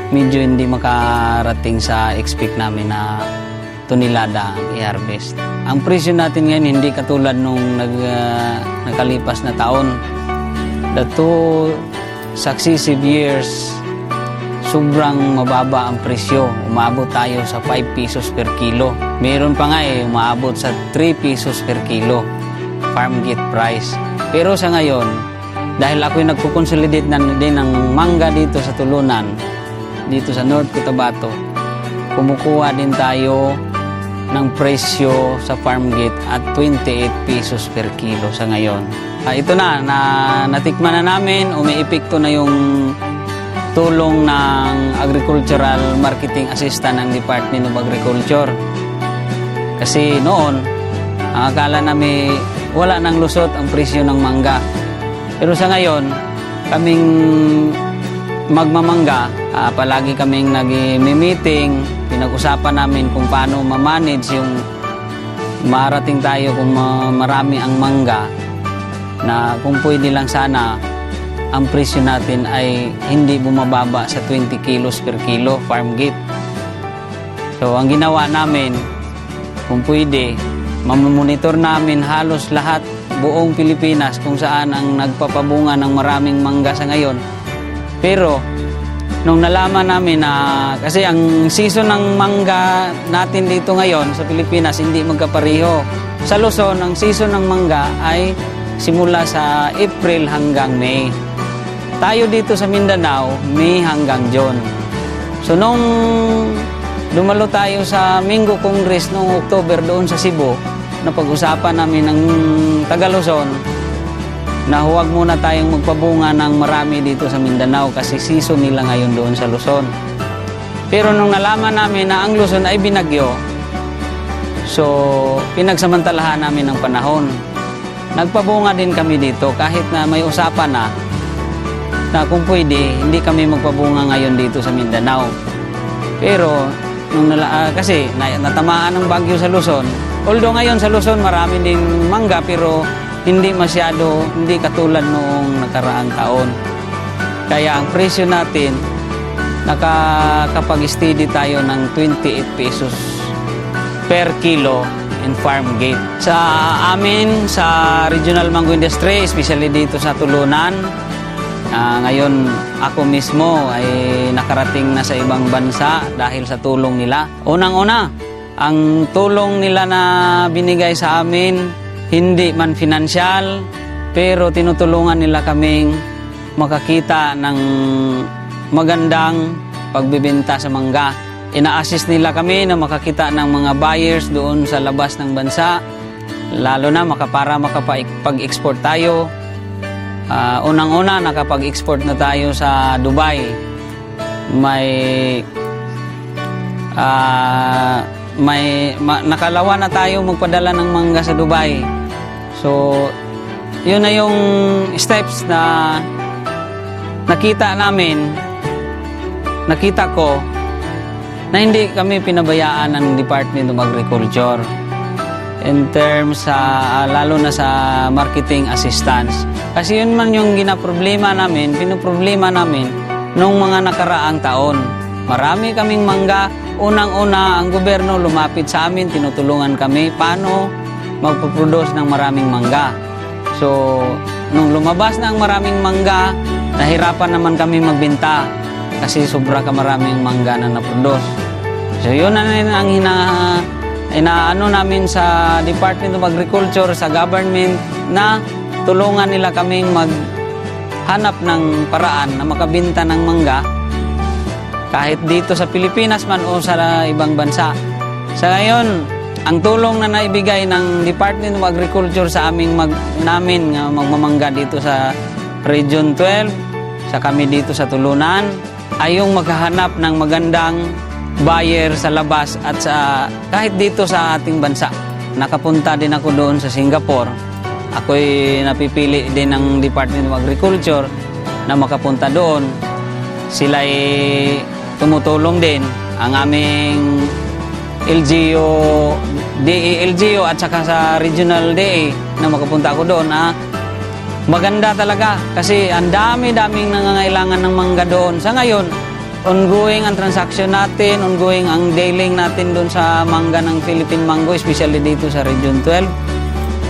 medyo hindi makarating sa expect namin na tonelada ang i-harvest. Ang presyo natin ngayon hindi katulad nung nakalipas na taon. The 2 successive years, sobrang mababa ang presyo. Umabot tayo sa 5 pesos per kilo. Meron pa nga umaabot sa 3 pesos per kilo farm gate price. Pero sa ngayon, dahil ako'y nagko-consolidate din ng mangga dito sa Tulunan, dito sa North Cotabato, kumukuha din tayo ng presyo sa farm gate at 28 pesos per kilo sa ngayon. Ito na natikman na namin, umiepekto na yung tulong ng Agricultural Marketing Assistant ng Department of Agriculture. Kasi noon, ang akala namin wala nang lusot ang presyo ng mangga. Pero sa ngayon, kaming magmamangga, palagi kaming nag-meeting, pinag-usapan namin kung paano ma-manage yung marating tayo kung marami ang mangga, na kung pwede lang sana ang presyo natin ay hindi bumababa sa 20 kilos per kilo farm gate. So ang ginawa namin, kung pwede, mamonitor namin halos lahat buong Pilipinas kung saan ang nagpapabunga ng maraming mangga sa ngayon. Pero nung nalaman namin na kasi ang season ng mangga natin dito ngayon sa Pilipinas hindi magkapareho. Sa Luzon, ang season ng mangga ay simula sa April hanggang May. Tayo dito sa Mindanao, May hanggang June. So nung dumalo tayo sa Mingo Congress noong October doon sa Cebu, napag-usapan namin ng taga Luzon na huwag muna tayong magpabunga ng marami dito sa Mindanao kasi season nila ngayon doon sa Luzon. Pero nung nalaman namin na ang Luzon ay binagyo, so pinagsamantalahan namin ng panahon. Nagpabunga din kami dito kahit na may usapan na kung pwede, hindi kami magpabunga ngayon dito sa Mindanao. Pero nung kasi natamaan ng bagyo sa Luzon, although ngayon sa Luzon marami ding mangga pero hindi masyado, hindi katulad noong nakaraang taon. Kaya ang presyo natin, nakakapag-steady tayo ng 28 pesos per kilo in farm gate. Sa amin, sa Regional Mango Industry, especially dito sa Tulunan, ngayon ako mismo ay nakarating na sa ibang bansa dahil sa tulong nila. Unang-una, ang tulong nila na binigay sa amin, hindi man finansyal, pero tinutulungan nila kaming makakita ng magandang pagbibenta sa mangga. Ina-assist nila kami na makakita ng mga buyers doon sa labas ng bansa, lalo na para makapag-export tayo. Unang-una, nakapag-export na tayo sa Dubai. Nakalawa na tayo magpadala ng mangga sa Dubai. So, yun na yung steps na nakita ko na hindi kami pinabayaan ng Department of Agriculture in terms sa lalo na sa marketing assistance. Kasi yun man yung pinoproblema namin nung mga nakaraang taon. Marami kaming mangga. Unang-una, ang gobyerno lumapit sa amin, tinutulungan kami paano magpuproduce ng maraming mangga. So, nung lumabas na ang maraming mangga, nahirapan naman kami magbenta kasi sobra ka maraming mangga na naproduce. So, yun na rin ang inaano namin sa Department of Agriculture, sa government, na tulungan nila kaming maghanap ng paraan na makabenta ng mangga kahit dito sa Pilipinas man o sa ibang bansa. Sa ngayon, ang tulong na naibigay ng Department of Agriculture sa namin magmamangga dito sa Region 12, sa kami dito sa Tulunan, ay yung maghahanap ng magandang buyer sa labas at kahit dito sa ating bansa. Nakapunta din ako doon sa Singapore. Ako'y napipili din ng Department of Agriculture na makapunta doon. Sila'y tumutulong din. Ang aming LGU at saka sa Regional DA na makapunta ako doon. Maganda talaga kasi ang dami-daming nangangailangan ng mangga doon. Sa ngayon, ongoing ang transaction natin, ongoing ang dealing natin doon sa mangga ng Philippine Mango, especially dito sa Region 12.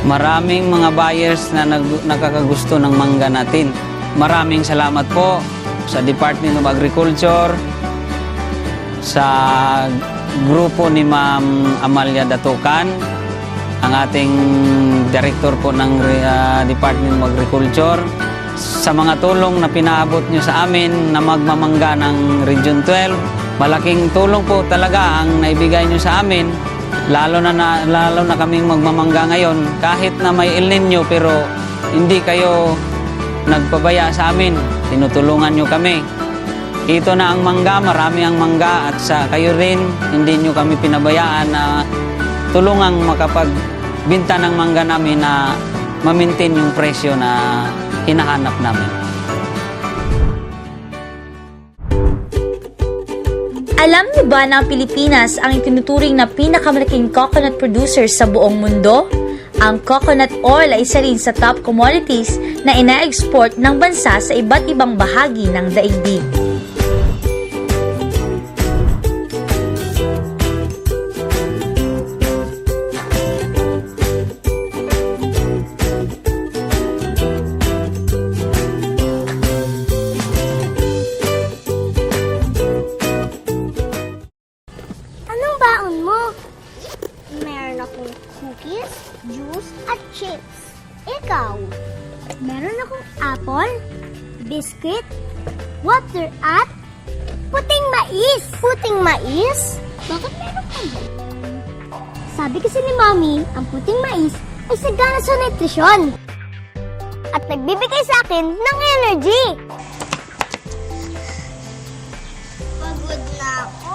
Maraming mga buyers na nakakagusto ng mangga natin. Maraming salamat po sa Department of Agriculture, sa grupo ni Ma'am Amalia Datukan, ang ating director po ng Department of Agriculture, sa mga tulong na pinaabot nyo sa amin na magmamangga ng Region 12. Malaking tulong po talaga ang naibigay nyo sa amin, lalo na kaming magmamangga ngayon. Kahit na may El Nino pero hindi kayo nagpabaya sa amin, tinutulungan nyo kami. Ito na ang mangga, marami ang mangga at sa kayo rin, hindi nyo kami pinabayaan na tulungang makapagbinta ng mangga namin na ma-maintain yung presyo na hinahanap namin. Alam niyo ba na ang Pilipinas ang itinuturing na pinakamalaking coconut producer sa buong mundo? Ang coconut oil ay isa rin sa top commodities na ina-export ng bansa sa iba't ibang bahagi ng daigdig. Anong baon mo? Meron akong cookies, juice, at chips. Ikaw? Meron akong apple, biscuit, water, at puting mais. Puting mais? Bakit meron ka ba? Sabi kasi ni Mommy, ang puting mais ay sagana sa nutrisyon. At nagbibigay sa akin ng energy. Pagod na ako.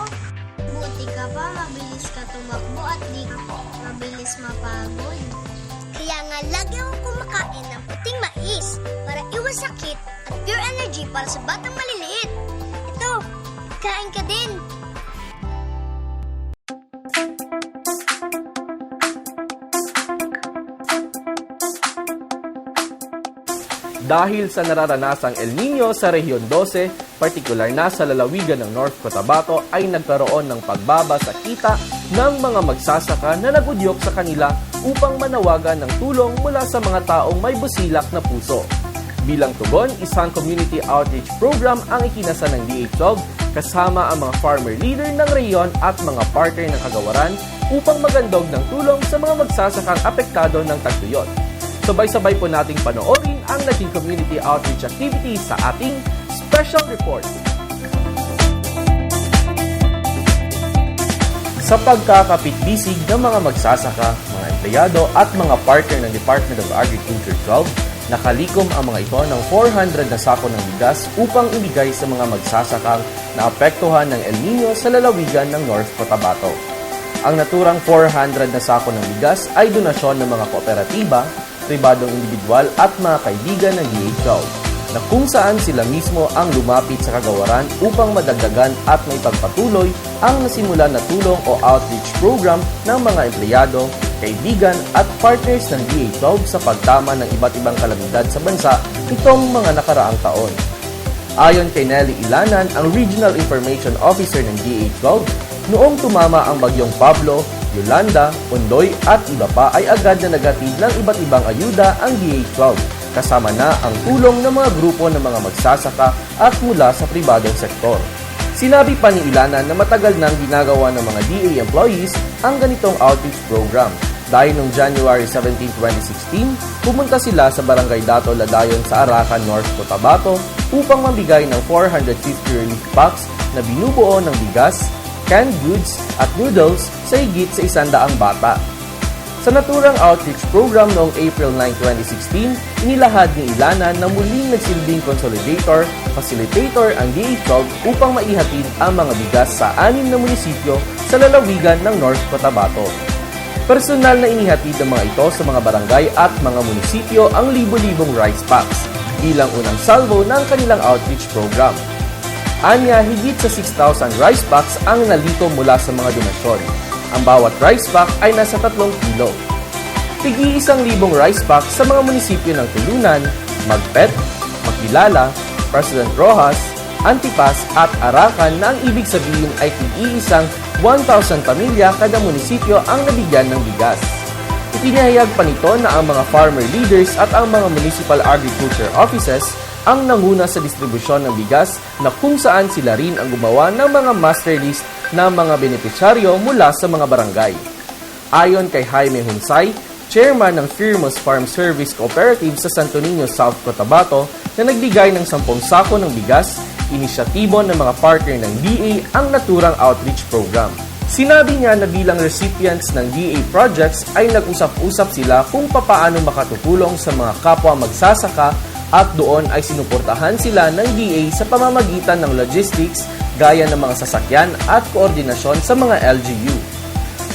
Buti ka pa, mabilis ka tumakbo at di mabilis mapagod. Kaya nga lagi akong kumakain ng puting mais para iwas sakit at pure energy para sa batang maliliit. Ito, kain ka din. Dahil sa nararanasang El Nino sa Rehiyon 12, partikular na sa lalawigan ng North Cotabato, ay nagkaroon ng pagbaba sa kita ng mga magsasaka na nagudyok sa kanila upang manawagan ng tulong mula sa mga taong may busilak na puso. Bilang tugon, isang community outreach program ang ikinasa ng DA12 kasama ang mga farmer leader ng rehiyon at mga partner ng kagawaran upang magandog ng tulong sa mga magsasakang apektado ng tagtuyot. Sabay-sabay po nating panoorin ang naging community outreach activity sa ating special report. Sa pagkakapit-bisig ng mga magsasaka, mga empleyado at mga partner ng Department of Agriculture 12, nakalikom ang mga ito ng 400 na sako ng bigas upang ibigay sa mga magsasakang naapektuhan ng El Nino sa lalawigan ng North Cotabato. Ang naturang 400 na sako ng bigas ay donasyon ng mga kooperatiba, pribadong individual at mga kaibigan ng DA12. na kung saan sila mismo ang lumapit sa kagawaran upang madagdagan at may pagpatuloy ang nasimulan na tulong o outreach program ng mga empleyado, kaibigan at partners ng DA12 sa pagtama ng iba't ibang kalamidad sa bansa itong mga nakaraang taon. Ayon kay Nelly Ilanan, ang Regional Information Officer ng DA12, noong tumama ang bagyong Pablo, Yolanda, Ondoy at iba pa ay agad na nagatid ng iba't ibang ayuda ang DA12, kasama na ang tulong ng mga grupo ng mga magsasaka at mula sa pribadong sektor. Sinabi pa ni Ilanan na matagal nang ginagawa ng mga DA employees ang ganitong outreach program. Dahil noong January 17, 2016, pumunta sila sa Barangay Dato Ladayon sa Arakan, North Cotabato upang mambigay ng 450 relief packs na binubuo ng bigas, canned goods at noodles sa higit sa 100 bata. Sa naturang outreach program noong April 9, 2016, inilahad ni Ilanan na muling nagsilbing consolidator, facilitator ang DA12 upang maihatid ang mga bigas sa 6 na munisipyo sa lalawigan ng North Cotabato. Personal na inihatid ng mga ito sa mga barangay at mga munisipyo ang libo-libong rice packs bilang unang salvo ng kanilang outreach program. Anya, higit sa 6,000 rice packs ang nalito mula sa mga donasyon. Ang bawat rice pack ay nasa 3 kilo. Tigi 1,000 rice pack sa mga munisipyo ng Tulunan, Magpet, Magkilala, President Roxas, Antipas at Arakan na ang ibig sabihin ay tig-iisang 1,000 pamilya kada munisipyo ang nabigyan ng bigas. Ipinahayag pa nito na ang mga farmer leaders at ang mga municipal agriculture offices ang nanguna sa distribusyon ng bigas na kung saan sila rin ang gumawa ng mga master list ng mga benepisyaryo mula sa mga barangay. Ayon kay Jaime Hunsay, chairman ng Firmus Farm Service Cooperative sa Santo Niño, South Cotabato, na nagbigay ng 10 sako ng bigas, inisyatibo ng mga partner ng DA ang naturang outreach program. Sinabi niya na bilang recipients ng DA projects ay nag-usap-usap sila kung papaano makatutulong sa mga kapwa magsasaka at doon ay sinuportahan sila ng DA sa pamamagitan ng logistics gaya ng mga sasakyan at koordinasyon sa mga LGU.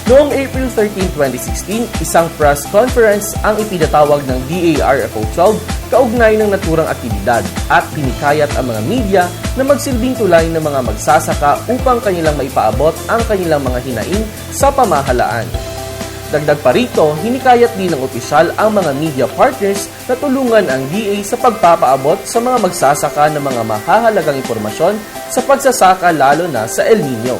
Noong April 13, 2016, isang press conference ang ipinatawag ng DARFO12 kaugnay ng naturang aktibidad at hinikayat ang mga media na magsilbing tulay ng mga magsasaka upang kanilang maipaabot ang kanilang mga hinaing sa pamahalaan. Dagdag pa rito, hinikayat din ng opisyal ang mga media partners na tulungan ang DA sa pagpapaabot sa mga magsasaka ng mga mahahalagang impormasyon sa pagsasaka lalo na sa El Nino.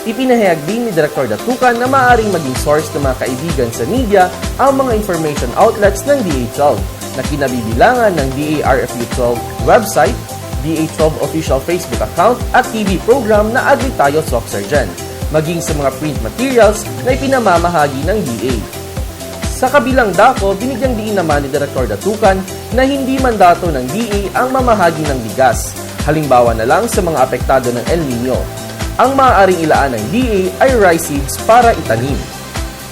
Ipinahayag din ni Director Datukan na maaaring maging source ng mga kaibigan sa media ang mga information outlets ng DA12 na kinabibilangan ng DARFU12 website, DA12 official Facebook account at TV program na Agri Tayo Sock Surgeon, maging sa mga print materials na ipinamamahagi ng DA. Sa kabilang dako, binigyang diin naman ni Director Datukan na hindi mandato ng DA ang mamahagi ng bigas, halimbawa na lang sa mga apektado ng El Nino. Ang maaaring ilaan ng DA ay rice seeds para itanim.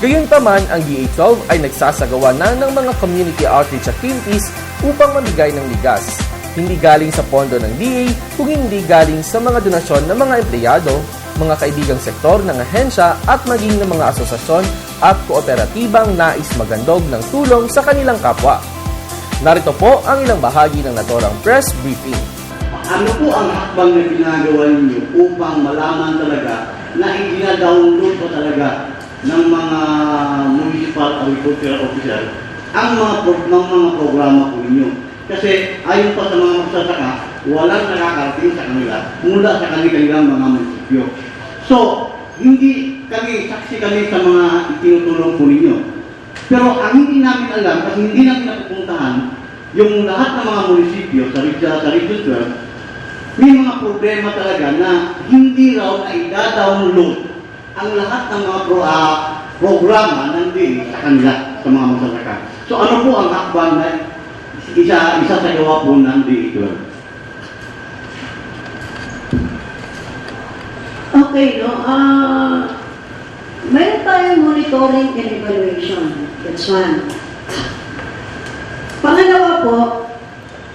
Gayunpaman, ang DA12 ay nagsasagawa na ng mga community outreach activities upang mamigay ng bigas. Hindi galing sa pondo ng DA, kung hindi galing sa mga donasyon ng mga empleyado, mga kaibigang sektor ng ahensya at maging ng mga asosasyon at kooperatibang nais magandog ng tulong sa kanilang kapwa. Narito po ang ilang bahagi ng naturang press briefing. Ano po ang hakbang na ginagawa ninyo upang malaman talaga na i-download po talaga ng mga municipal agricultural officer ang mga programa po ninyo? Kasi ayon pa sa mga magsasaka, walang nakakarating sa kanila mula sa kanilang mga munisipyo. So, hindi kami, saksi kami sa mga itinutulong po ninyo. Pero ang hindi namin alam, kasi hindi namin napupuntahan, yung lahat ng mga munisipyo sa Region 12, may mga problema talaga na hindi raw na i-download ang lahat ng mga programa ng DA sa kanila, sa mga magsasaka. So ano po ang hakbang na isa sa gawa po ng DA12? Okay, no? Mayroon tayong monitoring and evaluation. That's one. Pangalawa po,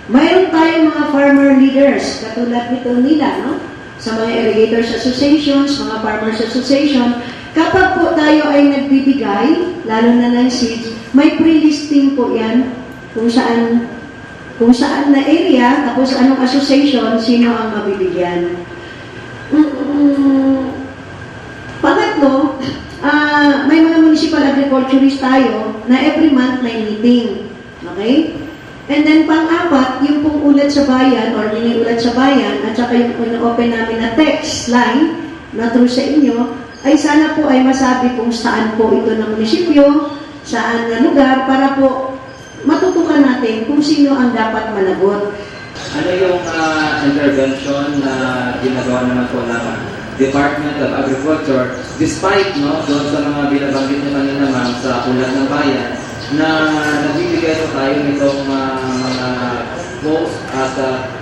mayroon tayong mga farmer leaders, katulad nito nila, no? Sa mga irrigators associations, mga farmers association. Kapag po tayo ay nagbibigay, lalo na ng seeds, may pre-listing po yan kung saan kung saan na area, tapos anong association, sino ang mabibigyan. Pangatlo, may mga municipal agriculturist tayo na every month may meeting. Okay? And then pang-apat, yung pong ulat sa bayan or mini ulat sa bayan at saka yung open namin na text line na through sa inyo, ay sana po ay masabi kung saan po ito ng munisipyo, saan na lugar, para po matutukan natin kung sino ang dapat managot. Ano yung intervention na ginagawa naman po ng Department of Agriculture despite doon sa mga binabanggit nyo kanina ma'am sa ulat ng bayan na nagbibigay po tayo nitong mga post at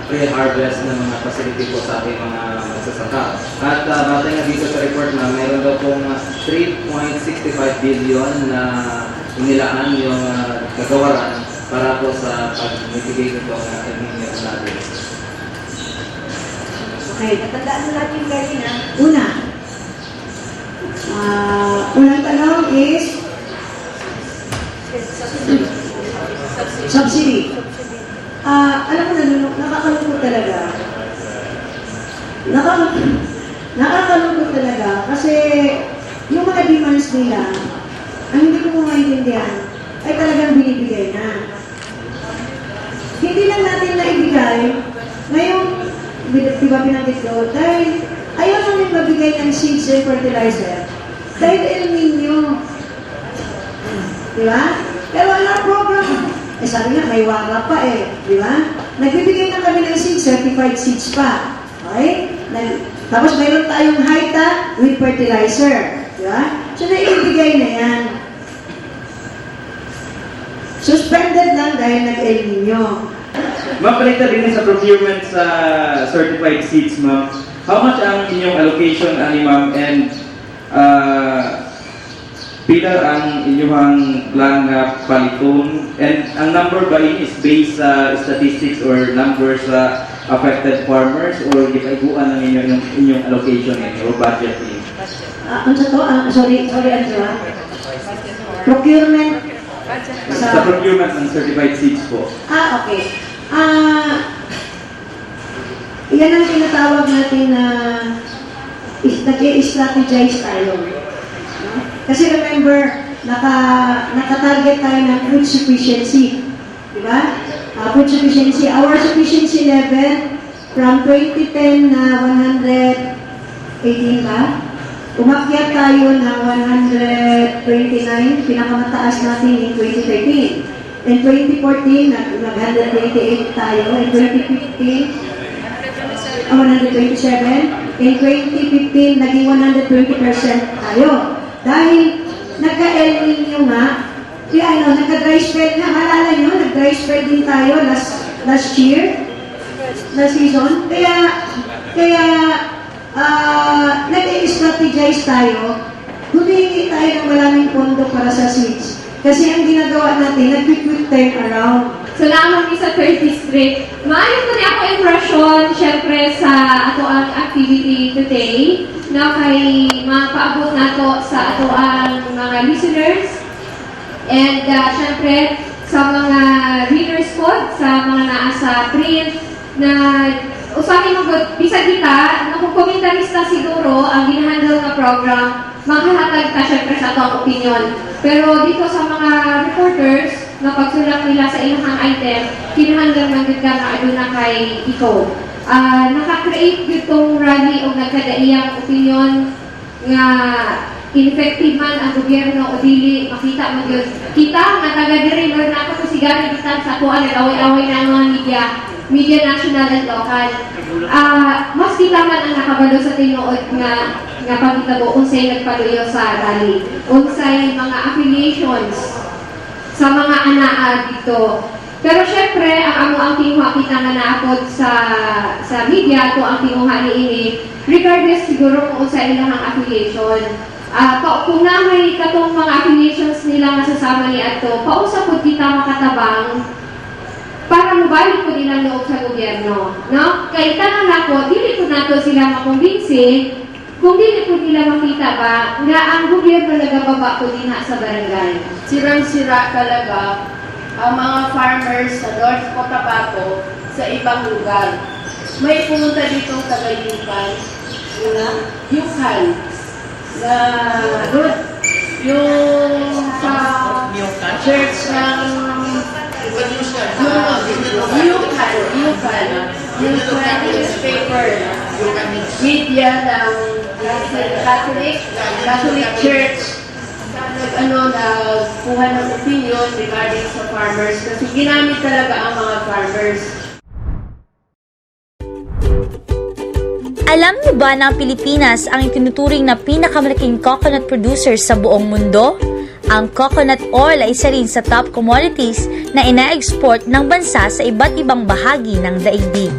pre-harvest ng mga facility po sa ating mga magsasaka. At batay na dito sa report na mayroon daw pong 3.65 billion na inilaan yung kagawaran para po sa pag-mitigate itong eminent natin. Okay, natandaan natin kanina. Una, unang tanong is subsidy. Alam mo, nakakalungkot talaga. Nakakalungkot talaga kasi yung mga demands nila, ang hindi ko maintindihan, ay talagang binibigay na. Hindi lang natin naibigay, ngayon, di ba pinanggit ko, dahil ayaw namin mabigay ng seeds and fertilizer. Dahil El Nino. Di ba? Pero wala program. Sabi nga, may wara pa di ba? Nagbibigay na kami ng seeds, certified seeds pa. Okay? Tapos mayroon tayong HITA with fertilizer. Di ba? So, naibigay na yan. Suspended lang dahil nag-El Nino. Ma'am, connected din sa procurement sa certified seeds, ma'am. How much ang inyong allocation, ani ma'am, and pila ang inyong plan na paliton? And ang number ba is based sa statistics or numbers sa affected farmers or gitaiguan ng inyong allocation or budget? Ano sa to? Sorry, Angela. Procurement. Sa procurement ng certified seeds po. Okay. Yan ang tinatawag natin na nag-strategize tayo. No? Kasi remember, naka-target tayo ng food sufficiency. Diba? Food sufficiency. Our sufficiency level from 2010 na 118 ba? Umakyat tayo ng 129, pinakamataas natin in 2013. In 2014, nag-128 tayo. In 2015, 127. In 2015, naging 120% tayo. Dahil nagka-El Nino nga, nagka-dry spell na, malala nyo, nag-dry spell din tayo last year, last season. Kaya nag-strategize tayo, humingi tayo ng maraming pondo para sa seeds. Kasi ang ginagawa natin, nag-quick turn around. Salamat sa 3rd District. Maayos na niya ako impression, syempre, sa ato ang activity today na kay mapaabot nato sa ato ang mga listeners and syempre sa mga readers po, sa mga naasa print na usahin mo bisag kita, nakukomentarista siguro ang ginahandle na program, maghahatag ta syempre sa ato ang opinion. Pero dito sa mga reporters, na pagsulat nila sa ilang item, kinahanggang man ka na aduna kay ikaw. Naka-create itong rally o nagkadaiyang opinion nga ineffective man ang gobyerno o dili, makita mo yun. Kita nga taga-deliver na ako sa sigari bitan sa kuan, nag-away-away na ang mga media national and local. Mas kita man ang nakabalo sa tinuod nga pagkitabo unsay nagpaluyo sa rally. Unsay mga affiliations sa mga anaa dito. Pero syempre, ang tinguha kita nga naapod sa media, ito ang tinguha ni ini, regardless siguro kung sa ilang affiliation. Kung na may katong mga affiliations nila nga sasama ni ato, pausap po kita makatabang para mabalik po nilang loob sa gobyerno. No? Kaya tanong ako, dili po nato sila makumbinsi kung dili po nila makita ba nga ang gobyerno nagababa po din sa barangay. Sirang-sira talaga ang mga farmers sa North Cotabato sa ibang lugar. May pumunta ditong taga-Yukan, Yukan, na yung sa church ng Yukan newspaper, media ng Catholic Church, nagkuha ng opinion regarding sa farmers kasi ginamit talaga ang mga farmers. Alam niyo ba na ang Pilipinas ang itinuturing na pinakamalaking coconut producer sa buong mundo? Ang coconut oil ay isa rin sa top commodities na ina-export ng bansa sa iba't ibang bahagi ng daigdig.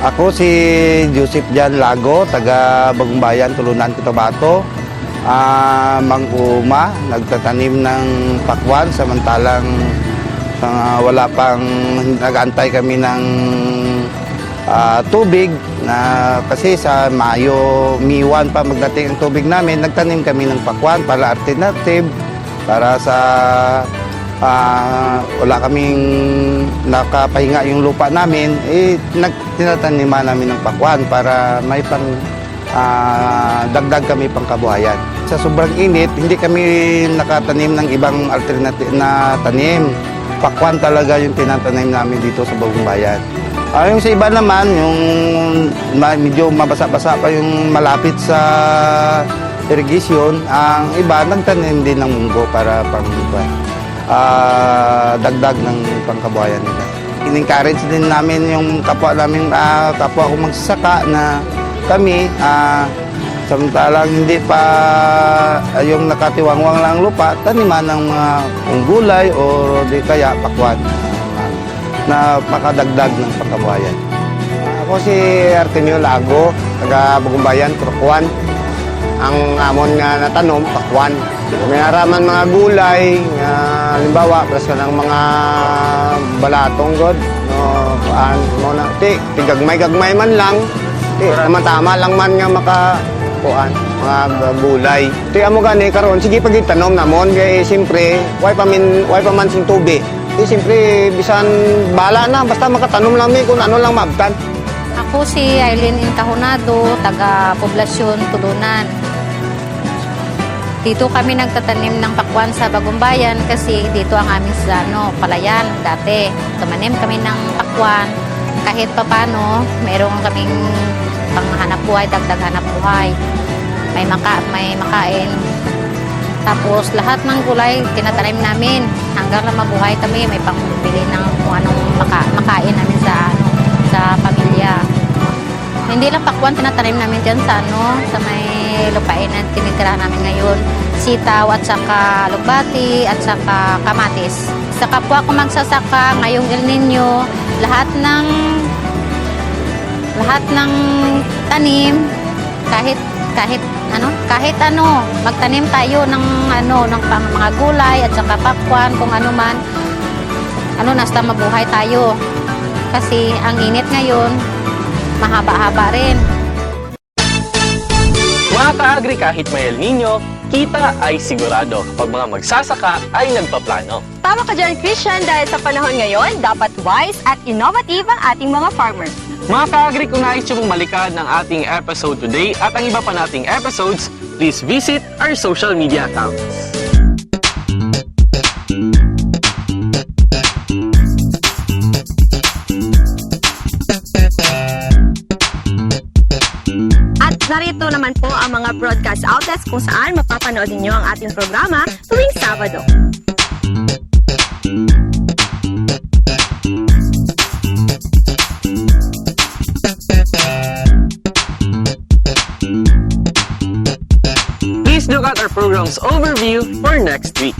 Ako si Joseph Jan Lago, taga Bagong Bayan, Tulunan, Cotabato. Mang-uma, nagtatanim ng pakwan samantalang wala pang nag-antay kami ng tubig na kasi sa Mayo, Miwan pa magdating ang tubig namin, nagtanim kami ng pakwan para alternative para sa wala kaming nakapahinga yung lupa namin, tinataniman namin ng pakwan para may pang dagdag kami pang kabuhayan. Sa sobrang init, hindi kami nakatanim ng ibang alternative na tanim. Pakwan talaga yung tinatanim namin dito sa Bagong Bayan. Yung sa iba naman, yung medyo mabasa-basa pa yung malapit sa irrigation, ang iba nagtanim din ng munggo para pang dagdag ng pangkabuhayan nila. In-encourage din namin yung kapwa namin, kapwa ko magsasaka na kami, samantalang hindi pa yung nakatiwangwang lang lupa, taniman ng mga gulay o di kaya pakwan na makadagdag ng pangkabuhayan. Ako si Artemio Lago, taga Bagong Bayan, Turkuan. Ang amon nga natanom, pakwan. May haraman mga gulay, halimbawa, plus ka ng mga balatong god. Tigagmay-gagmay man lang, tama-tama lang man nga makakuan, mga gulay. Amo gani karon sige pagitanom namon kay siyempre way pa man sing tubig. Siyempre bisan bala na basta makatanom lang mi kung ano lang maabtan. Ako si Aileen Intahonado, taga Poblasyon Tulunan. Dito kami nagtatanim ng pakwan sa Bagong Bayan kasi dito ang aming palayan dati. Tumanim kami ng pakwan. Kahit papano, meron kaming panghanap buhay, dagdag hanap buhay. May makain. Tapos lahat ng gulay tinatanim namin hanggang na mabuhay kami, may pangbili ng kung anong makain namin sa pamilya. Hindi lang pakwan tinatanim namin diyan sa may lupain na tinitirahan namin ngayon. Sitaw at saka lugbati at saka kamatis. Sa kapwa ko magsasaka ngayong El Nino, lahat ng tanim kahit ano magtanim tayo ng mga gulay at saka pakwan kung ano man nasta mabuhay tayo kasi ang init ngayon mahaba-haba rin. Mga ka-agri, kahit may El Nino, kita ay sigurado kapag mga magsasaka ay nagpaplano. Tama ka dyan, Christian, dahil sa panahon ngayon, dapat wise at innovative ang ating mga farmers. Mga ka-agri, kung nais nyo pong malikad ng ating episode today at ang iba pa nating episodes, please visit our social media accounts. Narito naman po ang mga broadcast outlets kung saan mapapanood ninyo ang ating programa tuwing Sabado. Please look at our program's overview for next week.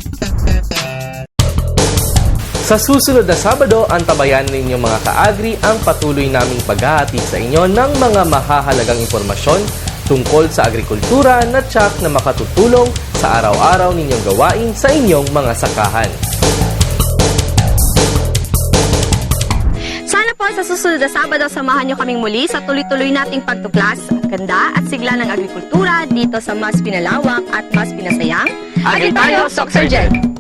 Sa susunod na Sabado, antabayan ninyo mga ka-agri ang patuloy naming paghahatid sa inyo ng mga mahahalagang impormasyon tungkol sa agrikultura na tiyak na makatutulong sa araw-araw ninyong gawain sa inyong mga sakahan. Sana po sa susunod na Sabado, samahan nyo kaming muli sa tuloy-tuloy nating pagtuklas, ganda at sigla ng agrikultura dito sa mas pinalawak at mas pinasayang Agri-Tayo Soxergen.